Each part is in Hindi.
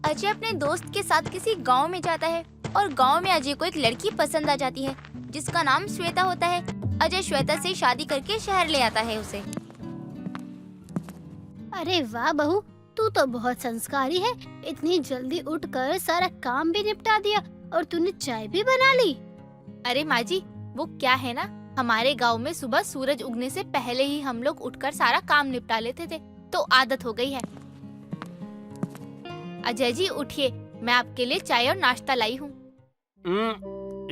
अजय अपने दोस्त के साथ किसी गांव में जाता है और गांव में अजय को एक लड़की पसंद आ जाती है जिसका नाम श्वेता होता है। अजय श्वेता से शादी करके शहर ले आता है उसे। अरे वाह बहू, तू तो बहुत संस्कारी है। इतनी जल्दी उठकर सारा काम भी निपटा दिया और तूने चाय भी बना ली। अरे माँ जी, वो क्या है ना, हमारे गांव में सुबह सूरज उगने से पहले ही हम लोग उठकर सारा काम निपटा लेते थे, तो आदत हो गई है। अजय जी उठिए, मैं आपके लिए चाय और नाश्ता लाई हूँ।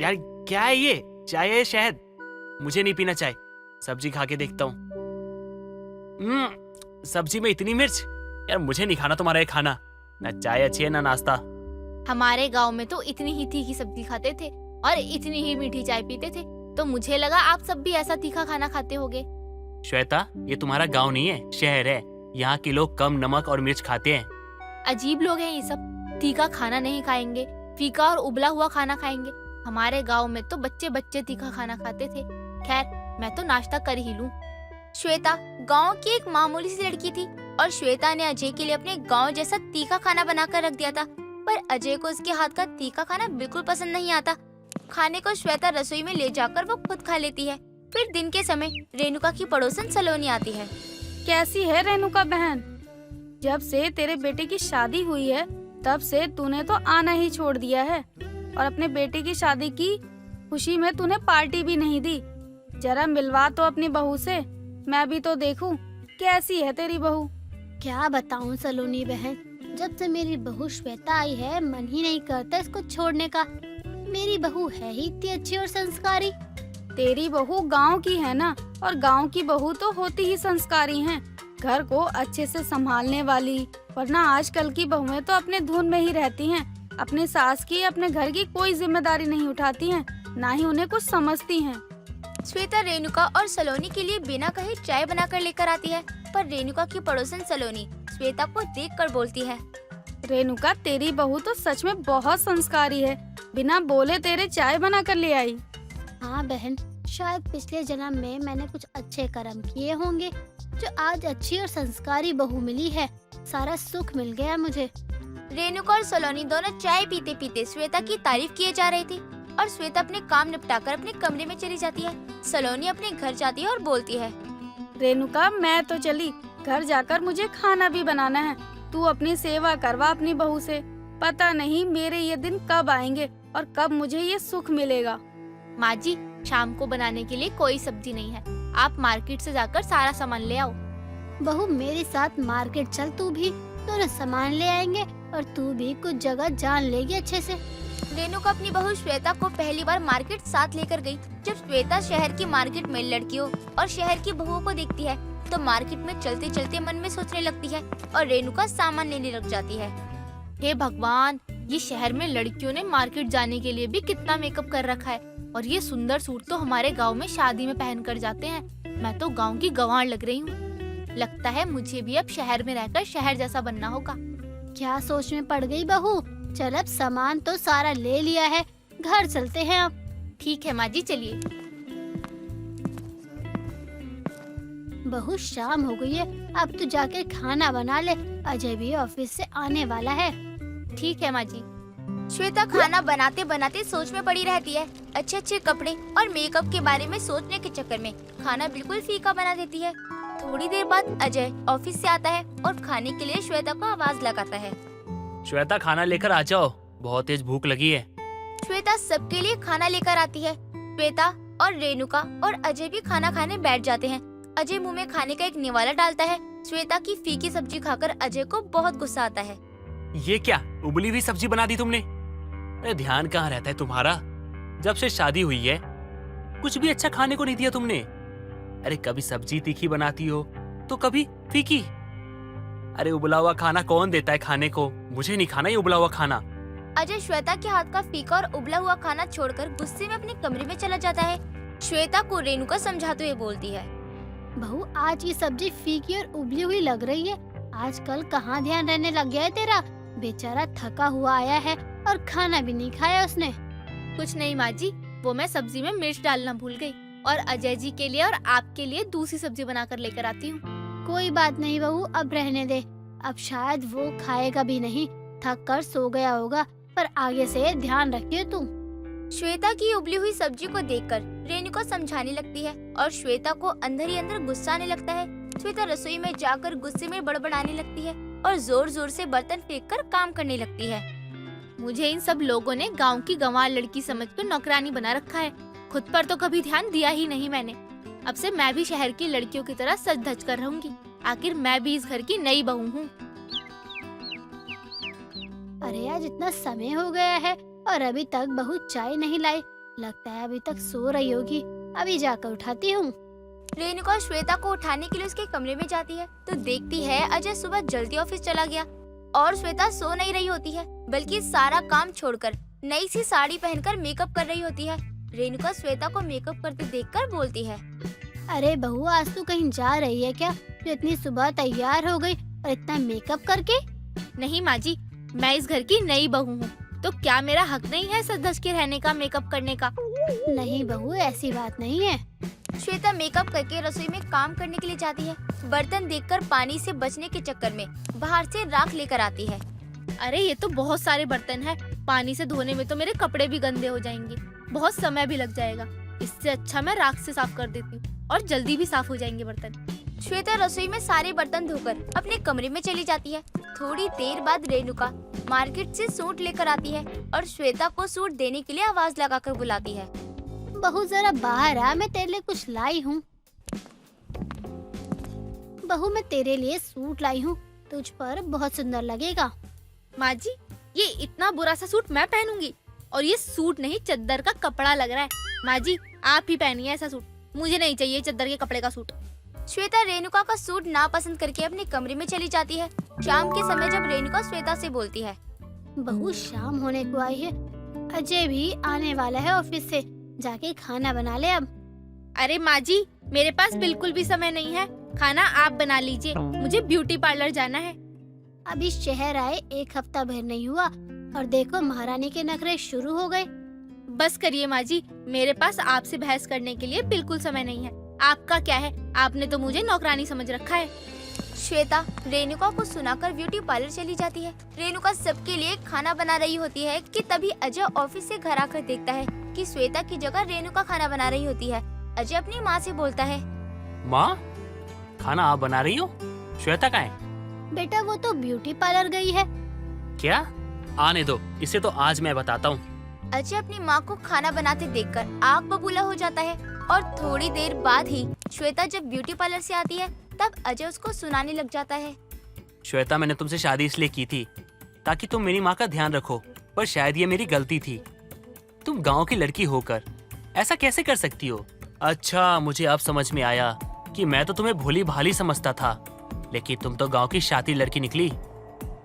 यार क्या है ये, चाय है शहद? मुझे नहीं पीना चाय, सब्जी खा के देखता हूँ। सब्जी में इतनी मिर्च, यार मुझे नहीं खाना तुम्हारा ये खाना। ना चाय अच्छी है ना नाश्ता। हमारे गांव में तो इतनी ही तीखी सब्जी खाते थे और इतनी ही मीठी चाय पीते थे, तो मुझे लगा आप सब भी ऐसा तीखा खाना खाते होगे। श्वेता, ये तुम्हारा गांव नहीं है, शहर है। यहाँ के लोग कम नमक और मिर्च खाते हैं। अजीब लोग हैं ये सब, तीखा खाना नहीं खाएंगे, फीका और उबला हुआ खाना खाएंगे। हमारे गांव में तो बच्चे बच्चे तीखा खाना खाते थे। खैर, मैं तो नाश्ता कर ही लूं। श्वेता गांव की एक मामूली सी लड़की थी और श्वेता ने अजय के लिए अपने गांव जैसा तीखा खाना बनाकर रख दिया था, पर अजय को उसके हाथ का तीखा खाना बिल्कुल पसंद नहीं आता। खाने को श्वेता रसोई में ले जाकर वो खुद खा लेती है। फिर दिन के समय रेणुका की पड़ोसन सलोनी आती है। कैसी है रेणुका बहन? जब से तेरे बेटे की शादी हुई है तब से तूने तो आना ही छोड़ दिया है, और अपने बेटे की शादी की खुशी में तूने पार्टी भी नहीं दी। जरा मिलवा तो अपनी बहू से, मैं भी तो देखूं कैसी है तेरी बहू। क्या बताऊं सलोनी बहन, जब से मेरी बहू श्वेता आई है मन ही नहीं करता इसको छोड़ने का। मेरी बहू है ही इतनी अच्छी और संस्कारी। तेरी बहू गांव की है ना, और गांव की बहू तो होती ही संस्कारी हैं, घर को अच्छे से संभालने वाली। वरना आजकल की बहुएं तो अपने धुन में ही रहती हैं, अपने सास की अपने घर की कोई जिम्मेदारी नहीं उठाती हैं, ना ही उन्हें कुछ समझती हैं। श्वेता रेणुका और सलोनी के लिए बिना कहे चाय बनाकर लेकर आती है, पर रेणुका की पड़ोसन सलोनी श्वेता को देखकर बोलती है, रेणुका तेरी बहू तो सच में बहुत संस्कारी है, बिना बोले तेरे चाय बना कर ले आई। हाँ बहन, शायद पिछले जन्म में मैंने कुछ अच्छे कर्म किए होंगे जो आज अच्छी और संस्कारी बहू मिली है। सारा सुख मिल गया मुझे। रेणुका और सलोनी दोनों चाय पीते पीते श्वेता की तारीफ किए जा रही थी और श्वेता अपने काम निपटाकर अपने कमरे में चली जाती है। सलोनी अपने घर जाती है और बोलती है, रेणुका मैं तो चली, घर जाकर मुझे खाना भी बनाना है। तू अपनी सेवा करवा अपनी बहू से। पता नहीं मेरे ये दिन कब आएंगे और कब मुझे ये सुख मिलेगा। माँ जी, शाम को बनाने के लिए कोई सब्जी नहीं है, आप मार्केट से जाकर सारा सामान ले आओ। बहू मेरे साथ मार्केट चल, तू भी, दोनों सामान ले आएंगे और तू भी कुछ जगह जान लेगी अच्छे से। रेणुका अपनी बहू श्वेता को पहली बार मार्केट साथ लेकर गई। जब श्वेता शहर की मार्केट में लड़कियों और शहर की बहुओं को देखती है तो मार्केट में चलते चलते मन में सोचने लगती है और रेणुका सामान लेने लग जाती है। हे भगवान, ये शहर में लड़कियों ने मार्केट जाने के लिए भी कितना मेकअप कर रखा है, और ये सुंदर सूट तो हमारे गांव में शादी में पहन कर जाते हैं। मैं तो गांव की गंवार लग रही हूँ। लगता है मुझे भी अब शहर में रहकर शहर जैसा बनना होगा। क्या सोच में पड़ गई बहू? चल अब सामान तो सारा ले लिया है, घर चलते हैं अब। ठीक है माँ जी, चलिए। बहू शाम हो गई है, अब तू जाकर खाना बना ले, अजय भी ऑफिस से आने वाला है। ठीक है माँ जी। श्वेता खाना बनाते बनाते सोच में पड़ी रहती है। अच्छे अच्छे कपड़े और मेकअप के बारे में सोचने के चक्कर में खाना बिल्कुल फीका बना देती है। थोड़ी देर बाद अजय ऑफिस से आता है और खाने के लिए श्वेता को आवाज लगाता है, श्वेता खाना लेकर आ जाओ, बहुत तेज भूख लगी है। श्वेता सबके लिए खाना लेकर आती है। श्वेता और रेणुका और अजय भी खाना खाने बैठ जाते हैं। अजय मुंह में खाने का एक निवाला डालता है। श्वेता की फीकी सब्जी खाकर अजय को बहुत गुस्सा आता है। ये क्या उबली हुई सब्जी बना दी तुमने? अरे ध्यान कहाँ रहता है तुम्हारा? जब से शादी हुई है कुछ भी अच्छा खाने को नहीं दिया तुमने। अरे कभी सब्जी तीखी बनाती हो तो कभी फीकी। अरे उबला हुआ खाना कौन देता है खाने को? मुझे नहीं खाना ये उबला हुआ खाना। अजय श्वेता के हाथ का फीका और उबला हुआ खाना छोड़कर गुस्से में अपने कमरे में चला जाता है। श्वेता को रेणुका समझाते हुए बोलती है, बहू आज ये सब्जी फीकी और उबली हुई लग रही है। आजकल कहाँ ध्यान रहने लग गया है तेरा? बेचारा थका हुआ आया है और खाना भी नहीं खाया उसने। कुछ नहीं माँ जी, वो मैं सब्जी में मिर्च डालना भूल गई और अजय जी के लिए और आपके लिए दूसरी सब्जी बनाकर लेकर आती हूँ। कोई बात नहीं बहू, अब रहने दे। अब शायद वो खाएगा भी नहीं, थक कर सो गया होगा, पर आगे से ध्यान रखियो तुम। श्वेता की उबली हुई सब्जी को देखकर रेणुका समझाने लगती है और श्वेता को अंदर ही अंदर गुस्सा आने लगता है। श्वेता रसोई में जाकर गुस्से में बड़बड़ाने लगती है और जोर जोर से बर्तन फेंककर काम करने लगती है। मुझे इन सब लोगों ने गांव की गंवार लड़की समझकर नौकरानी बना रखा है। खुद पर तो कभी ध्यान दिया ही नहीं मैंने। अब से मैं भी शहर की लड़कियों की तरह सज धज कर रहूंगी। आखिर मैं भी इस घर की नई बहू हूँ। अरे आज इतना समय हो गया है और अभी तक बहू चाय नहीं लाई। लगता है अभी तक सो रही होगी, अभी जाकर उठाती हूँ। रेणुका श्वेता को उठाने के लिए उसके कमरे में जाती है तो देखती है अजय सुबह जल्दी ऑफिस चला गया और श्वेता सो नहीं रही होती है, बल्कि सारा काम छोड़कर नई सी साड़ी पहनकर मेकअप कर रही होती है। रेणुका श्वेता को मेकअप करते देखकर बोलती है, अरे बहू आज तू कहीं जा रही है क्या, जो इतनी सुबह तैयार हो गई और इतना मेकअप करके? नहीं माँ जी, मैं इस घर की नई बहू हूँ, तो क्या मेरा हक नहीं है सज धज के रहने का, मेकअप करने का? नहीं बहू, ऐसी बात नहीं है। श्वेता मेकअप करके रसोई में काम करने के लिए जाती है। बर्तन देखकर पानी से बचने के चक्कर में बाहर से राख लेकर आती है। अरे ये तो बहुत सारे बर्तन हैं। पानी से धोने में तो मेरे कपड़े भी गंदे हो जाएंगे, बहुत समय भी लग जाएगा। इससे अच्छा मैं राख से साफ कर देती हूँ और जल्दी भी साफ हो जाएंगे बर्तन। श्वेता रसोई में सारे बर्तन धोकर अपने कमरे में चली जाती है। थोड़ी देर बाद रेणुका मार्केट से सूट लेकर आती है और श्वेता को सूट देने के लिए आवाज लगाकर बुलाती है। बहू जरा बाहर आ, मैं तेरे लिए कुछ लाई हूँ। बहू मैं तेरे लिए सूट लाई हूँ, तुझ पर बहुत सुंदर लगेगा। माँ जी, ये इतना बुरा सा सूट मैं पहनूंगी? और ये सूट नहीं, चद्दर का कपड़ा लग रहा है। माँ जी आप ही पहनिए ऐसा सूट, मुझे नहीं चाहिए चद्दर के कपड़े का सूट। श्वेता रेणुका का सूट नापसंद करके अपने कमरे में चली जाती है। शाम के समय जब रेणुका श्वेता से बोलती है, बहू शाम होने को आई है, अजय भी आने वाला है ऑफिस से, जाके खाना बना ले अब। अरे माँ जी, मेरे पास बिल्कुल भी समय नहीं है, खाना आप बना लीजिए, मुझे ब्यूटी पार्लर जाना है। अभी शहर आए 1 हफ्ता भर नहीं हुआ और देखो महारानी के नखरे शुरू हो गए। बस करिए माँ जी, मेरे पास आपसे बहस करने के लिए बिल्कुल समय नहीं है। आपका क्या है, आपने तो मुझे नौकरानी समझ रखा है। श्वेता रेणुका को सुनाकर ब्यूटी पार्लर चली जाती है। रेणुका सबके लिए खाना बना रही होती है कि तभी अजय ऑफिस से घर आकर देखता है कि श्वेता की जगह रेणुका खाना बना रही होती है। अजय अपनी माँ से बोलता है, माँ खाना आप बना रही हो? श्वेता कहाँ है? बेटा वो तो ब्यूटी पार्लर गई है। क्या? आने दो, इसे तो आज मैं बताता हूँ। अजय अपनी माँ को खाना बनाते देखकर आग बबूला हो जाता है और थोड़ी देर बाद ही श्वेता जब ब्यूटी पार्लर से आती है तब अजय उसको सुनाने लग जाता है। श्वेता मैंने तुमसे शादी इसलिए की थी ताकि तुम मेरी माँ का ध्यान रखो, पर शायद ये मेरी गलती थी। तुम गांव की लड़की होकर ऐसा कैसे कर सकती हो? अच्छा मुझे अब समझ में आया कि मैं तो तुम्हें भोली भाली समझता था, लेकिन तुम तो गांव की शातिर लड़की निकली।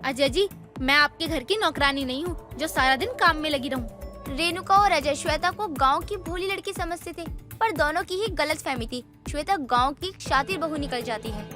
अजय जी, मैं आपके घर की नौकरानी नहीं हूँ जो सारा दिन काम में लगी रहूँ। रेणुका और अजय श्वेता को गांव की भोली लड़की समझते थे, पर दोनों की ही गलतफहमी थी। श्वेता गांव की शातिर बहू निकल जाती है।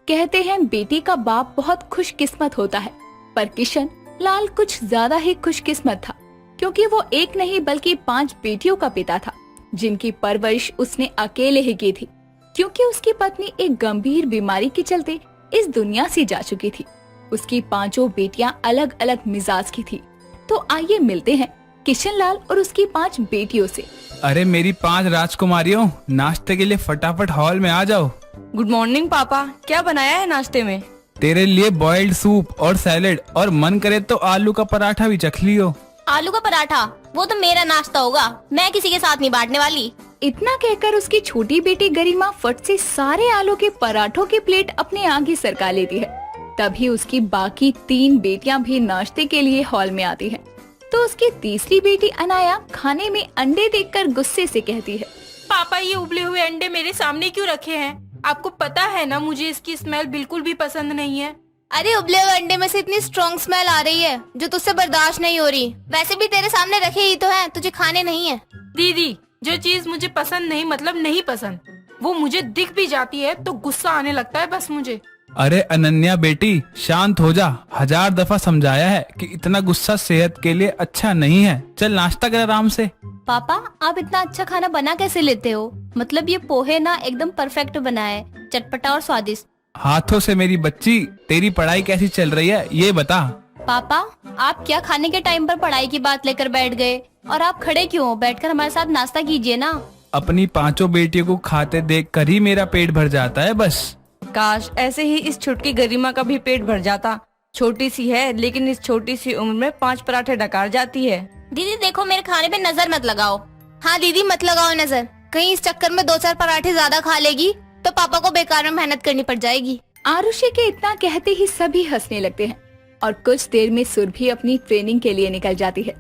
कहते हैं बेटी का बाप बहुत खुशकिस्मत होता है, पर किशन लाल कुछ ज्यादा ही खुशकिस्मत था, क्योंकि वो एक नहीं बल्कि 5 बेटियों का पिता था, जिनकी परवरिश उसने अकेले ही की थी, क्योंकि उसकी पत्नी एक गंभीर बीमारी के चलते इस दुनिया से जा चुकी थी। उसकी 5 बेटियां अलग अलग मिजाज की थी। तो आइए मिलते हैं किशन लाल और उसकी 5 बेटियों से। अरे मेरी 5 राजकुमारियों, नाश्ते के लिए फटाफट हॉल में आ जाओ। गुड मॉर्निंग पापा, क्या बनाया है नाश्ते में? तेरे लिए बॉइल्ड सूप और सैलेड, और मन करे तो आलू का पराठा भी चख लियो। आलू का पराठा? वो तो मेरा नाश्ता होगा, मैं किसी के साथ नहीं बांटने वाली। इतना कहकर उसकी छोटी बेटी गरिमा फट से सारे आलू के पराठों की प्लेट अपने आगे सरका लेती है। तभी उसकी बाकी 3 बेटियां भी नाश्ते के लिए हॉल में आती हैं। तो उसकी तीसरी बेटी अनाया खाने में अंडे देखकर गुस्से से कहती है, पापा ये उबले हुए अंडे मेरे सामने क्यों रखे हैं? आपको पता है ना मुझे इसकी स्मेल बिल्कुल भी पसंद नहीं है। अरे उबले हुए अंडे में से इतनी स्ट्रॉन्ग स्मेल आ रही है जो तुझसे बर्दाश्त नहीं हो रही। वैसे भी तेरे सामने रखे ही तो हैं, तुझे खाने नहीं है। दीदी, जो चीज मुझे पसंद नहीं मतलब नहीं पसंद, वो मुझे दिख भी जाती है तो गुस्सा आने लगता है बस मुझे। अरे अनन्या बेटी, शांत हो जा। 1000 दफा समझाया है कि इतना गुस्सा सेहत के लिए अच्छा नहीं है। चल नाश्ता कर आराम से। पापा आप इतना अच्छा खाना बना कैसे लेते हो? मतलब ये पोहे ना एकदम परफेक्ट बना है, चटपटा और स्वादिष्ट। हाथों से मेरी बच्ची, तेरी पढ़ाई कैसी चल रही है ये बता। पापा, आप क्या खाने के टाइम पर पढ़ाई की बात लेकर बैठ गए? और आप खड़े क्यों हो? बैठकर हमारे साथ नाश्ता कीजिए ना। अपनी 5 बेटियों को खाते देख कर ही मेरा पेट भर जाता है बस। काश ऐसे ही इस छुटकी गरिमा का भी पेट भर जाता। छोटी सी है लेकिन इस छोटी सी उम्र में 5 पराठे डकार जाती है। दीदी देखो, मेरे खाने पे नजर मत लगाओ। हाँ दीदी, मत लगाओ नजर। कहीं इस चक्कर में 2-4 पराठे ज्यादा खा लेगी तो पापा को बेकार में मेहनत करनी पड़ जाएगी। आरुषि के इतना कहते ही सभी हंसने लगते हैं और कुछ देर में सुरभि अपनी ट्रेनिंग के लिए निकल जाती है।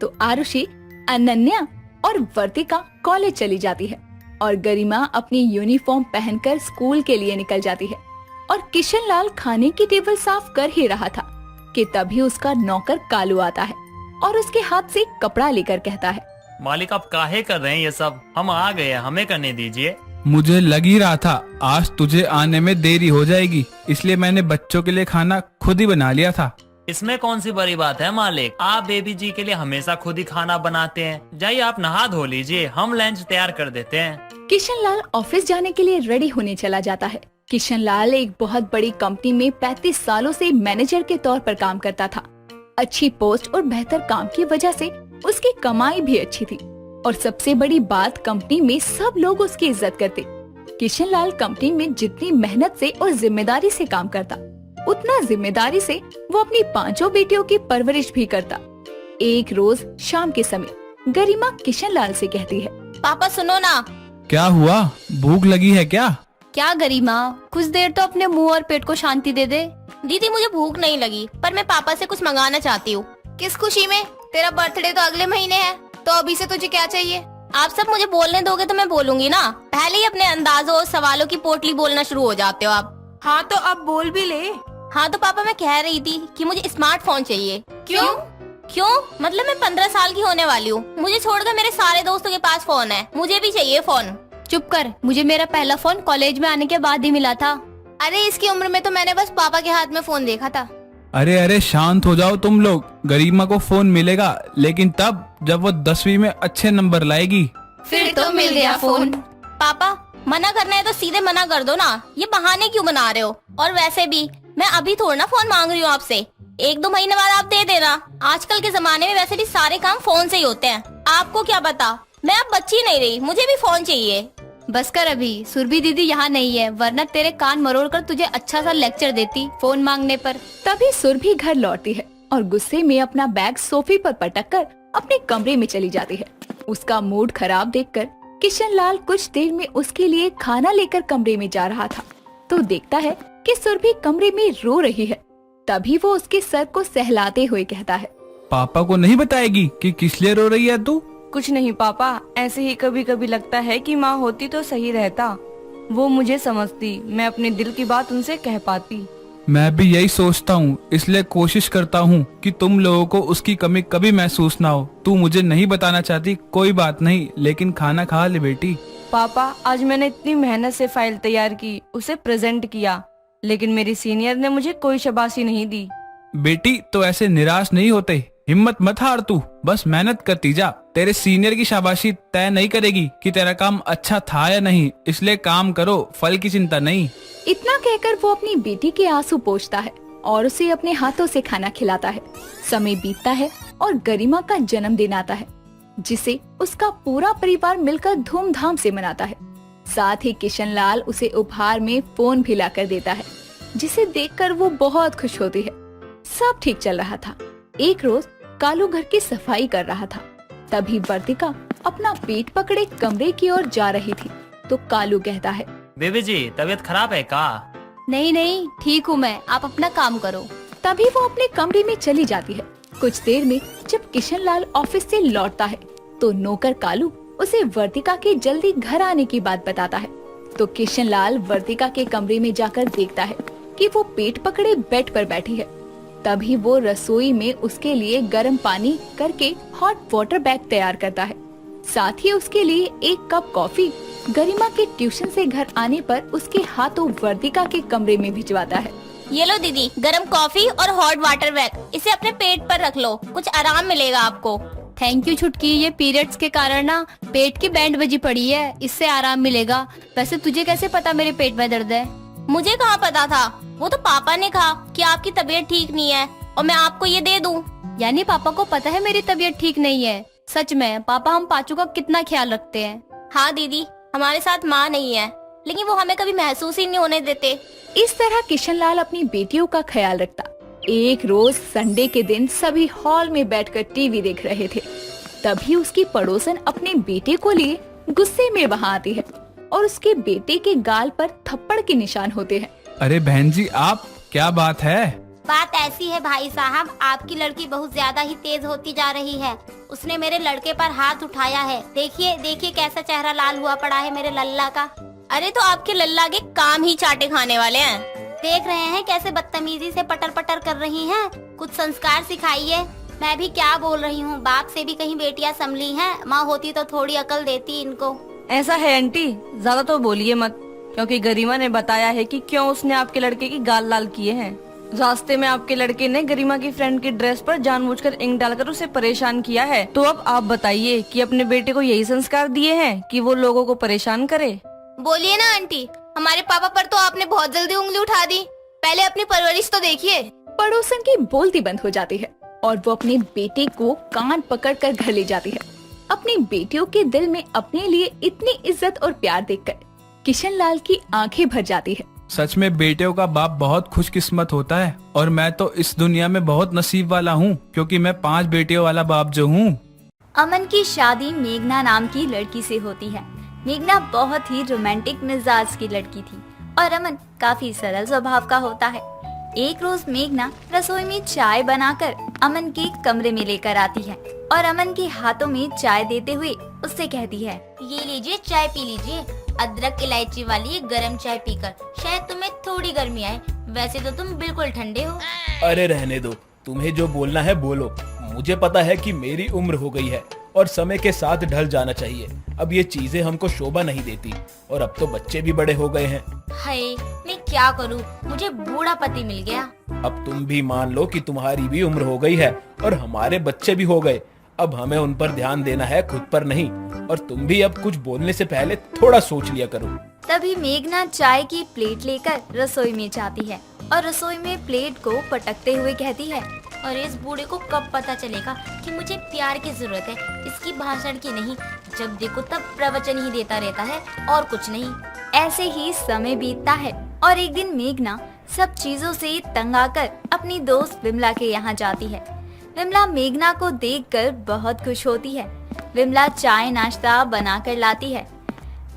तो आरुषि, अनन्या और वर्तिका कॉलेज चली जाती है और गरिमा अपनी यूनिफॉर्म पहनकर स्कूल के लिए निकल जाती है। और किशन लाल खाने की टेबल साफ कर ही रहा था कि तभी उसका नौकर कालू आता है और उसके हाथ से कपड़ा लेकर कहता है, मालिक आप काहे कर रहे हैं ये सब? हम आ गए, हमें करने दीजिए। मुझे लग ही रहा था आज तुझे आने में देरी हो जाएगी, इसलिए मैंने बच्चों के लिए खाना खुद ही बना लिया था। इसमें कौन सी बड़ी बात है मालिक? आप बेबी जी के लिए हमेशा खुद ही खाना बनाते हैं। जाइए आप नहा धो लीजिए, हम लंच तैयार कर देते हैं। किशन लाल ऑफिस जाने के लिए रेडी होने चला जाता है। किशन लाल एक बहुत बड़ी कंपनी में 35 सालों से मैनेजर के तौर पर काम करता था। अच्छी पोस्ट और बेहतर काम की वजह से उसकी कमाई भी अच्छी थी और सबसे बड़ी बात, कंपनी में सब लोग उसकी इज्जत करते। किशन लाल कंपनी में जितनी मेहनत से और जिम्मेदारी से काम करता, उतना जिम्मेदारी से वो अपनी 5 बेटियों की परवरिश भी करता। एक रोज शाम के समय गरिमा किशन लाल से कहती है, पापा सुनो ना। क्या हुआ, भूख लगी है क्या? क्या गरिमा, कुछ देर तो अपने मुंह और पेट को शांति दे दे। दीदी मुझे भूख नहीं लगी, पर मैं पापा से कुछ मंगाना चाहती हूँ। किस खुशी में? तेरा बर्थडे तो अगले महीने है, तो अभी से तुझे क्या चाहिए? आप सब मुझे बोलने दोगे तो मैं बोलूंगी ना। पहले ही अपने अंदाजों और सवालों की पोटली बोलना शुरू हो जाते हो आप। हाँ तो अब बोल भी ले। हाँ तो पापा, मैं कह रही थी कि मुझे स्मार्टफोन चाहिए। क्यों? मतलब मैं 15 साल की होने वाली हूँ। मुझे छोड़कर मेरे सारे दोस्तों के पास फोन है, मुझे भी चाहिए फोन। चुप कर, मुझे मेरा पहला फोन कॉलेज में आने के बाद ही मिला था। अरे इसकी उम्र में तो मैंने बस पापा के हाथ में फोन देखा था। अरे शांत हो जाओ तुम लोग। गरिमा को फोन मिलेगा लेकिन तब जब वो 10वीं में अच्छे नंबर लाएगी। फिर तो मिल गया फोन। पापा, मना करना है तो सीधे मना कर दो ना, ये बहाने क्यों बना रहे हो? और वैसे भी मैं अभी थोड़ा ना फोन मांग रही हूँ आपसे, 1-2 महीने बाद आप दे देना। आजकल के जमाने में वैसे भी सारे काम फोन से ही होते हैं। आपको क्या पता, मैं अब बच्ची नहीं रही, मुझे भी फोन चाहिए। बस कर अभी, सुरभि दीदी यहाँ नहीं है, वरना तेरे कान मरोड़ कर तुझे अच्छा सा लेक्चर देती फोन मांगने पर। तभी सुरभि घर लौटती है और गुस्से में अपना बैग सोफे पर पटक कर अपने कमरे में चली जाती है। उसका मूड खराब देखकर किशन लाल कुछ देर में उसके लिए खाना लेकर कमरे में जा रहा था तो देखता है कि सुरभि कमरे में रो रही है। तभी वो उसके सर को सहलाते हुए कहता है, पापा को नहीं बताएगी कि किस लिए रो रही है तू? कुछ नहीं पापा, ऐसे ही कभी कभी लगता है कि माँ होती तो सही रहता। वो मुझे समझती, मैं अपने दिल की बात उनसे कह पाती। मैं भी यही सोचता हूँ, इसलिए कोशिश करता हूँ कि तुम लोगों को उसकी कमी कभी महसूस ना हो। तू मुझे नहीं बताना चाहती, कोई बात नहीं, लेकिन खाना खा ले बेटी। पापा, आज मैंने इतनी मेहनत से फाइल तैयार की, उसे प्रेजेंट किया, लेकिन मेरी सीनियर ने मुझे कोई शाबाशी नहीं दी। बेटी तो ऐसे निराश नहीं होते, हिम्मत मत हार तू, बस मेहनत करती जा। तेरे सीनियर की शाबाशी तय नहीं करेगी कि तेरा काम अच्छा था या नहीं, इसलिए काम करो, फल की चिंता नहीं। इतना कहकर वो अपनी बेटी के आंसू पोंछता है और उसे अपने हाथों से खाना खिलाता है। समय बीतता है और गरिमा का जन्मदिन आता है, जिसे उसका पूरा परिवार मिलकर धूमधाम से मनाता है। साथ ही किशन लाल उसे उपहार में फोन भी लाकर देता है, जिसे देखकर वो बहुत खुश होती है। सब ठीक चल रहा था। एक रोज कालू घर की सफाई कर रहा था, तभी वर्तिका अपना पेट पकड़े कमरे की ओर जा रही थी तो कालू कहता है, बेबी जी तबीयत खराब है का? नहीं, ठीक हूँ मैं, आप अपना काम करो। तभी वो अपने कमरे में चली जाती है। कुछ देर में जब किशन लाल ऑफिस से लौटता है तो नौकर कालू उसे वर्तिका के जल्दी घर आने की बात बताता है। तो किशन लाल वर्तिका के कमरे में जाकर देखता है कि वो पेट पकड़े बेड पर बैठी है। तभी वो रसोई में उसके लिए गर्म पानी करके हॉट वाटर बैग तैयार करता है। साथ ही उसके लिए 1 कप कॉफी गरिमा के ट्यूशन से घर आने पर उसके हाथों वर्तिका के कमरे में भिजवाता है। ये लो दीदी, गरम कॉफी और हॉट वाटर बैग, इसे अपने पेट पर रख लो, कुछ आराम मिलेगा आपको। थैंक यू छुटकी, ये पीरियड्स के कारण ना पेट की बैंड बजी पड़ी है, इससे आराम मिलेगा। वैसे तुझे कैसे पता मेरे पेट में दर्द है? मुझे कहाँ पता था, वो तो पापा ने कहा कि आपकी तबीयत ठीक नहीं है और मैं आपको ये दे दूं। यानी पापा को पता है मेरी तबीयत ठीक नहीं है। सच में पापा हम पाचू का कितना ख्याल रखते हैं। हाँ दीदी, हमारे साथ माँ नहीं है, लेकिन वो हमें कभी महसूस ही नहीं होने देते। इस तरह किशनलाल अपनी बेटियों का ख्याल रखता। एक रोज संडे के दिन सभी हॉल में बैठकर टीवी देख रहे थे। तभी उसकी पड़ोसन अपने बेटे को लिए गुस्से में वहाँ आती है और उसके बेटे के गाल पर थप्पड़ के निशान होते हैं। अरे बहन जी, आप क्या बात है? बात ऐसी है भाई साहब, आपकी लड़की बहुत ज्यादा ही तेज होती जा रही है। उसने मेरे लड़के पर हाथ उठाया है। देखिए देखिए कैसा चेहरा लाल हुआ पड़ा है मेरे लल्ला का। अरे तो आपके लल्ला के काम ही चाटे खाने वाले हैं। देख रहे हैं कैसे बदतमीजी से पटर पटर कर रही हैं। कुछ संस्कार सिखाइए। मैं भी क्या बोल रही हूँ, बाप से भी कहीं बेटियाँ संभली हैं। माँ होती तो थोड़ी अकल देती इनको। ऐसा है आंटी, ज्यादा तो बोलिए मत, क्योंकि गरिमा ने बताया है कि क्यों उसने आपके लड़के की गाल लाल किए हैं। रास्ते में आपके लड़के ने गरिमा की फ्रेंड की ड्रेस पर जानबूझकर इंक डालकर उसे परेशान किया है। तो अब आप बताइए कि अपने बेटे को यही संस्कार दिए हैं कि वो लोगों को परेशान करे? बोलिए ना आंटी, हमारे पापा पर तो आपने बहुत जल्दी उंगली उठा दी। पहले अपनी परवरिश तो देखिए। पड़ोसन की बोलती बंद हो जाती है और वो अपने बेटे को कान पकड़कर घर ले जाती है। अपनी बेटियों के दिल में अपने लिए इतनी इज्जत और प्यार देखकर किशनलाल की आंखें भर जाती है। सच में बेटियों का बाप बहुत खुशकिस्मत होता है और मैं तो इस दुनिया में बहुत नसीब वाला हूँ, क्योंकि मैं 5 बेटियों वाला बाप जो हूँ। अमन की शादी मेघना नाम की लड़की से होती है। मेघना बहुत ही रोमांटिक मिजाज की लड़की थी और अमन काफी सरल स्वभाव का होता है। एक रोज मेघना रसोई में चाय बनाकर अमन के कमरे में लेकर आती है और अमन के हाथों में चाय देते हुए उससे कहती है, ये लीजिए चाय पी लीजिए, अदरक इलायची वाली गरम चाय पीकर शायद तुम्हें थोड़ी गर्मी आए, वैसे तो तुम बिल्कुल ठंडे हो। अरे रहने दो, तुम्हें जो बोलना है बोलो। मुझे पता है कि मेरी उम्र हो गई है और समय के साथ ढल जाना चाहिए। अब ये चीजें हमको शोभा नहीं देती और अब तो बच्चे भी बड़े हो गए हैं। हाय, मैं क्या करूं, मुझे बूढ़ा पति मिल गया। अब तुम भी मान लो कि तुम्हारी भी उम्र हो गई है और हमारे बच्चे भी हो गए। अब हमें उन पर ध्यान देना है, खुद पर नहीं। और तुम भी अब कुछ बोलने से पहले थोड़ा सोच लिया करो। तभी मेघना चाय की प्लेट लेकर रसोई में जाती है और रसोई में प्लेट को पटकते हुए कहती है, और इस बूढ़े को कब पता चलेगा कि मुझे प्यार की जरूरत है, इसकी भाषण की नहीं। जब देखो तब प्रवचन ही देता रहता है और कुछ नहीं। ऐसे ही समय बीतता है और एक दिन मेघना सब चीजों से तंग आकर अपनी दोस्त विमला के यहाँ जाती है। विमला मेघना को देखकर बहुत खुश होती है। विमला चाय नाश्ता बनाकर लाती है।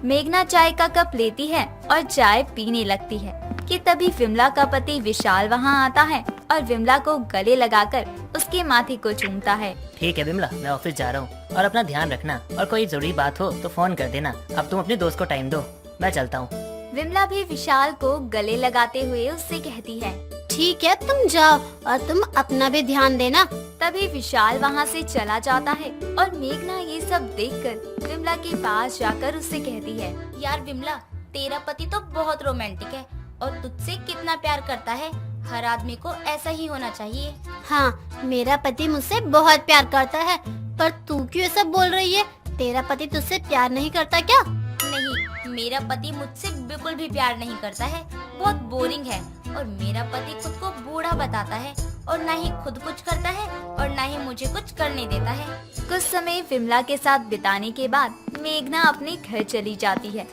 मेघना चाय का कप लेती है और चाय पीने लगती है कि तभी विमला का पति विशाल वहाँ आता है और विमला को गले लगाकर उसके माथे को चूमता है। ठीक है विमला, मैं ऑफिस जा रहा हूँ और अपना ध्यान रखना, और कोई जरूरी बात हो तो फोन कर देना। अब तुम अपने दोस्त को टाइम दो, मैं चलता हूँ। विमला भी विशाल को गले लगाते हुए उससे कहती है, ठीक है तुम जाओ और तुम अपना भी ध्यान देना। तभी विशाल वहाँ से चला जाता है और मेघना ये सब देखकर विमला के पास जाकर उससे कहती है, यार विमला, तेरा पति तो बहुत रोमांटिक है और तुझसे कितना प्यार करता है। हर आदमी को ऐसा ही होना चाहिए। हाँ, मेरा पति मुझसे बहुत प्यार करता है, पर तू क्यों सब बोल रही है? तेरा पति तुझसे प्यार नहीं करता क्या? नहीं, मेरा पति मुझसे बिल्कुल भी प्यार नहीं करता है, बहुत बोरिंग है। और मेरा पति खुद को बूढ़ा बताता है और ना ही खुद कुछ करता है और ना ही मुझे कुछ करने देता है। कुछ समय विमला के साथ बिताने के बाद मेघना अपने घर चली जाती है।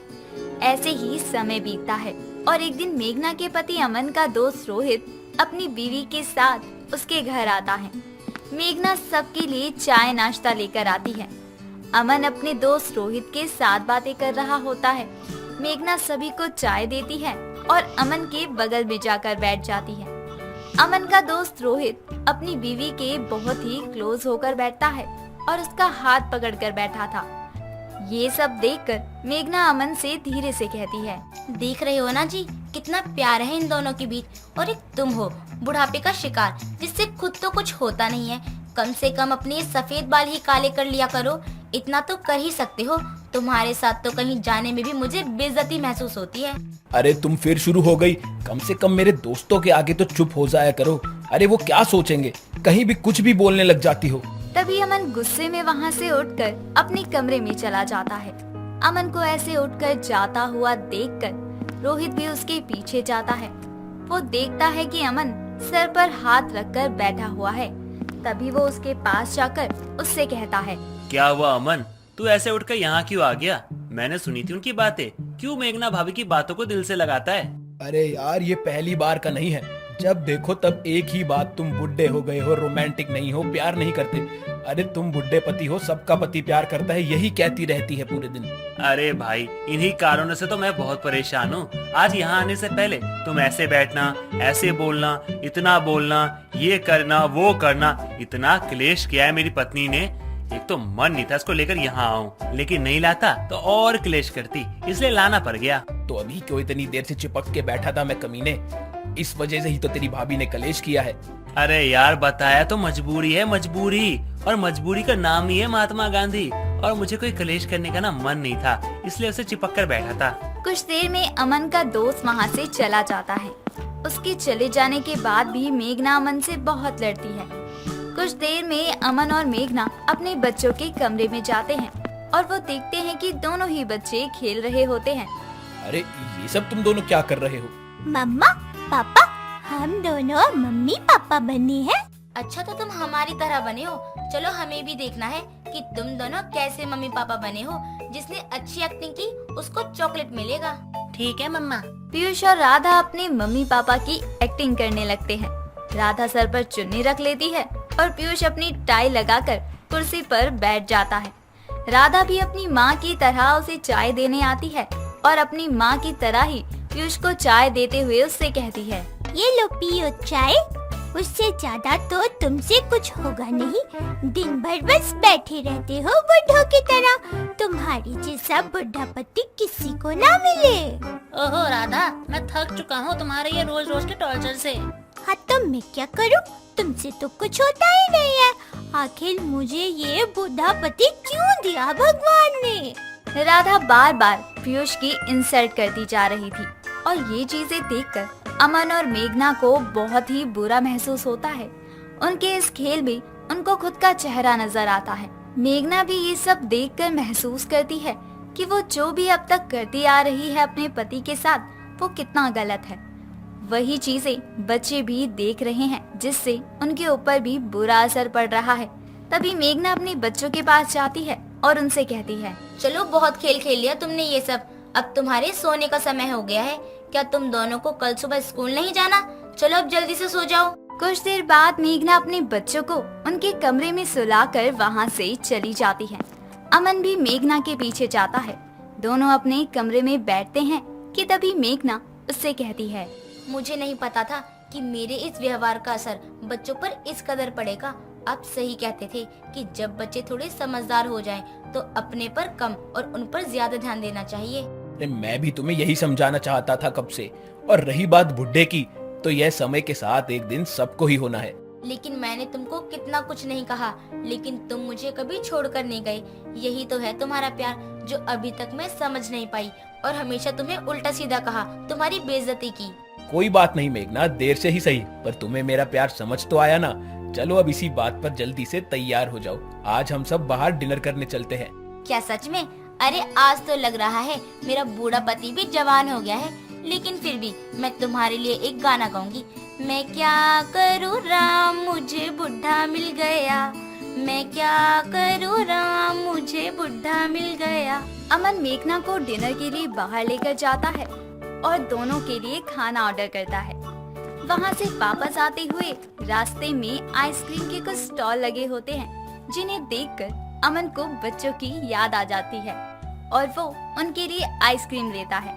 ऐसे ही समय बीतता है और एक दिन मेघना के पति अमन का दोस्त रोहित अपनी बीवी के साथ उसके घर आता है। मेघना सबके लिए चाय नाश्ता लेकर आती है। अमन अपने दोस्त रोहित के साथ बातें कर रहा होता है। मेघना सभी को चाय देती है और अमन के बगल में जाकर बैठ जाती है। अमन का दोस्त रोहित अपनी बीवी के बहुत ही क्लोज होकर बैठता है और उसका हाथ पकड़कर बैठा था। ये सब देखकर मेघना अमन से धीरे से कहती है, देख रहे हो ना जी, कितना प्यार है इन दोनों के बीच। और एक तुम हो बुढ़ापे का शिकार, जिससे खुद तो कुछ होता नहीं है। कम से कम अपने सफेद बाल ही काले कर लिया करो, इतना तो कर ही सकते हो। तुम्हारे साथ तो कहीं जाने में भी मुझे बेइज्जती महसूस होती है। अरे तुम फिर शुरू हो गई। कम से कम मेरे दोस्तों के आगे तो चुप हो जाया करो। अरे वो क्या सोचेंगे, कहीं भी कुछ भी बोलने लग जाती हो। तभी अमन गुस्से में वहाँ से उठकर अपने कमरे में चला जाता है। अमन को ऐसे उठकर जाता हुआ देखकर रोहित भी उसके पीछे जाता है। वो देखता है कि अमन सर पर हाथ रखकर बैठा हुआ है। तभी वो उसके पास जाकर उससे कहता है, क्या हुआ अमन, तू ऐसे उठकर यहाँ क्यों आ गया? मैंने सुनी थी उनकी बातें। क्यों मेघना भाभी की बातों को दिल से लगाता है? अरे यार, ये पहली बार का नहीं है। जब देखो तब एक ही बात, तुम बुड्ढे हो गए हो, रोमांटिक नहीं हो, प्यार नहीं करते। अरे तुम बुड्ढे पति हो, सबका पति प्यार करता है, यही कहती रहती है पूरे दिन। अरे भाई, इन्हीं कारणों से तो मैं बहुत परेशान हूँ। आज यहाँ आने से पहले तुम ऐसे बैठना, ऐसे बोलना, इतना बोलना, ये करना, वो करना, इतना क्लेश किया है मेरी पत्नी ने। एक तो मन नहीं था इसको लेकर यहाँ आऊं, लेकिन नहीं लाता तो और क्लेश करती, इसलिए लाना पड़ गया। तो अभी क्यों इतनी देर से चिपक के बैठा था मैं कमीने? इस वजह से ही तो तेरी भाभी ने कलेश किया है। अरे यार, बताया तो मजबूरी है, मजबूरी। और मजबूरी का नाम ही है महात्मा गांधी। और मुझे कोई कलेश करने का ना मन नहीं था, इसलिए उसे चिपक कर बैठा था। कुछ देर में अमन का दोस्त वहाँ से चला जाता है। उसके चले जाने के बाद भी मेघना अमन से बहुत लड़ती है। कुछ देर में अमन और मेघना अपने बच्चों के कमरे में जाते हैं और वो देखते हैं कि दोनों ही बच्चे खेल रहे होते हैं। अरे ये सब तुम दोनों क्या कर रहे हो? मम्मा पापा, हम दोनों मम्मी पापा बने हैं। अच्छा, तो तुम हमारी तरह बने हो। चलो हमें भी देखना है कि तुम दोनों कैसे मम्मी पापा बने हो। जिसने अच्छी एक्टिंग की उसको चॉकलेट मिलेगा। ठीक है मम्मा। पीयूष और राधा अपने मम्मी पापा की एक्टिंग करने लगते हैं। राधा सर पर चुन्नी रख लेती है और पीयूष अपनी टाई लगाकर कुर्सी पर बैठ जाता है। राधा भी अपनी माँ की तरह उसे चाय देने आती है और अपनी माँ की तरह ही पीयूष को चाय देते हुए उससे कहती है, ये लो पियो चाय। उससे ज्यादा तो तुमसे कुछ होगा नहीं। दिन भर बस बैठे रहते हो बुढ़ों की तरह। तुम्हारी जैसा बुढ़ा पति किसी को ना मिले। ओहो राधा, मैं थक चुका हूँ तुम्हारे ये रोज रोज के टॉर्चर से। हाँ तो मैं क्या करूँ? तुमसे तो कुछ होता ही नहीं है। आखिर मुझे ये बुढ़ा पति क्यों दिया भगवान ने? राधा बार बार पीयूष की इंसल्ट करती जा रही थी और ये चीजें देखकर अमन और मेघना को बहुत ही बुरा महसूस होता है। उनके इस खेल में उनको खुद का चेहरा नजर आता है। मेघना भी ये सब देखकर महसूस करती है कि वो जो भी अब तक करती आ रही है अपने पति के साथ, वो कितना गलत है। वही चीजें बच्चे भी देख रहे हैं, जिससे उनके ऊपर भी बुरा असर पड़ रहा है। तभी मेघना अपने बच्चों के पास जाती है और उनसे कहती है, चलो बहुत खेल खेल लिया तुमने ये सब, अब तुम्हारे सोने का समय हो गया है। क्या तुम दोनों को कल सुबह स्कूल नहीं जाना? चलो अब जल्दी से सो जाओ। कुछ देर बाद मेघना अपने बच्चों को उनके कमरे में सुलाकर वहाँ से चली जाती है। अमन भी मेघना के पीछे जाता है। दोनों अपने कमरे में बैठते हैं कि तभी मेघना उससे कहती है, मुझे नहीं पता था कि मेरे इस व्यवहार का असर बच्चों पर इस कदर पड़ेगा। आप सही कहते थे कि जब बच्चे थोड़े समझदार हो जाएं, तो अपने पर कम और उन पर ज्यादा ध्यान देना चाहिए। मैं भी तुम्हें यही समझाना चाहता था कब से। और रही बात बुड्ढे की, तो यह समय के साथ एक दिन सबको ही होना है। लेकिन मैंने तुमको कितना कुछ नहीं कहा, लेकिन तुम मुझे कभी छोड़कर नहीं गए। यही तो है तुम्हारा प्यार, जो अभी तक मैं समझ नहीं पाई और हमेशा तुम्हें उल्टा सीधा कहा, तुम्हारी बेइज्जती की। कोई बात नहीं मेघना, देर से ही सही, पर तुम्हें मेरा प्यार समझ तो आया ना। चलो अब इसी बात पर जल्दी से तैयार हो जाओ। आज हम सब बाहर डिनर करने चलते हैं। क्या सच में? अरे आज तो लग रहा है मेरा बूढ़ा पति भी जवान हो गया है, लेकिन फिर भी मैं तुम्हारे लिए एक गाना गाऊंगी। मैं क्या करूँ राम, मुझे बुढ़ा मिल गया। मैं क्या करूँ राम, मुझे बुढ़ा मिल गया। अमन मेघना को डिनर के लिए बाहर लेकर जाता है और दोनों के लिए खाना ऑर्डर करता है। वहाँ से वापस आते हुए रास्ते में आइसक्रीम के कुछ स्टॉल लगे होते हैं, जिन्हें देखकर अमन को बच्चों की याद आ जाती है और वो उनके लिए आइसक्रीम लेता है।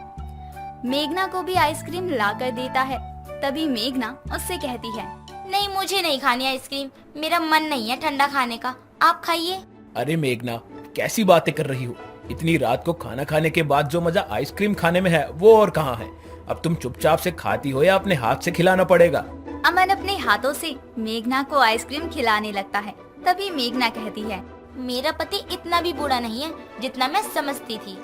मेघना को भी आइसक्रीम लाकर देता है। तभी मेघना उससे कहती है, नहीं मुझे नहीं खानी आइसक्रीम, मेरा मन नहीं है ठंडा खाने का, आप खाइए। अरे मेघना, कैसी बातें कर रही हो? इतनी रात को खाना खाने के बाद जो मजा आइसक्रीम खाने में है, वो और कहाँ है? अब तुम चुपचाप से खाती हो या अपने हाथ से खिलाना पड़ेगा? अमन अपने हाथों से मेघना को आइसक्रीम खिलाने लगता है। तभी मेघना कहती है, मेरा पति इतना भी बूढ़ा नहीं है जितना मैं समझती थी।